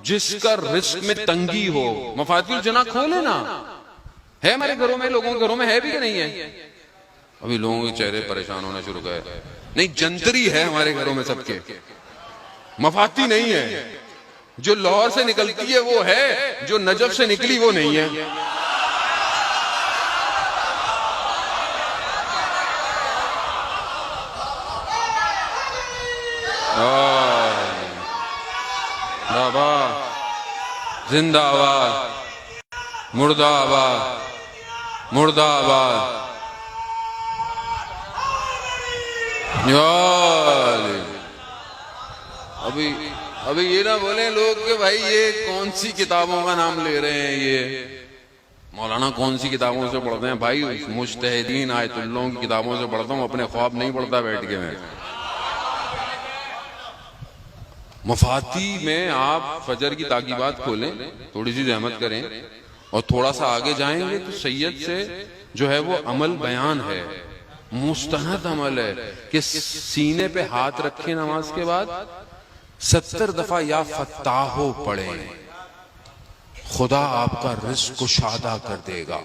جس کا رزق میں تنگی ہو، مفاتیح الجناح کھولے نا. ہے ہمارے گھروں میں، لوگوں کے گھروں میں ہے بھی کہ نہیں ہے؟ ابھی لوگوں کے چہرے پریشان ہونا شروع گئے. نہیں، جنتری ہے ہمارے گھروں میں سب کے، مفاتیح نہیں ہے. جو لاہور سے نکلتی ہے وہ ہے، جو نجف سے نکلی وہ نہیں ہے. زندہ آباد، مردہ آباد، مردہ آباد. ابھی یہ نہ بولیں لوگ کہ بھائی یہ کون سی کتابوں کا نام لے رہے ہیں، یہ مولانا کون سی کتابوں سے پڑھتے ہیں. بھائی مجتہدین آیت اللہ کی کتابوں سے پڑھتا ہوں، اپنے خواب نہیں پڑھتا بیٹھ کے میں. مفاتیح میں آپ فجر کی تاکیبات کھولیں، تھوڑی سی زحمت کریں اور تھوڑا سا آگے جائیں گے تو سید سے جو ہے وہ عمل بیان ہے، مستند عمل ہے کہ سینے پہ ہاتھ رکھیں نماز کے بعد 70 دفعہ یا فتاحو پڑھیں، خدا آپ کا رزق کشادہ کر دے گا.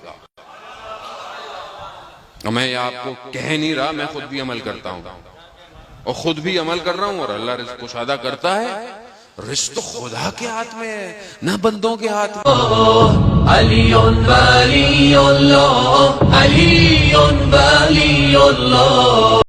میں یہ آپ کو کہہ نہیں رہا، میں خود بھی عمل کرتا ہوں اور خود بھی عمل کر رہا ہوں، اور اللہ رزق کشادہ کرتا ہے. رزق خدا کے ہاتھ میں ہے، نہ بندوں کے ہاتھ میں. علی ولی اللہ، علی ولی اللہ.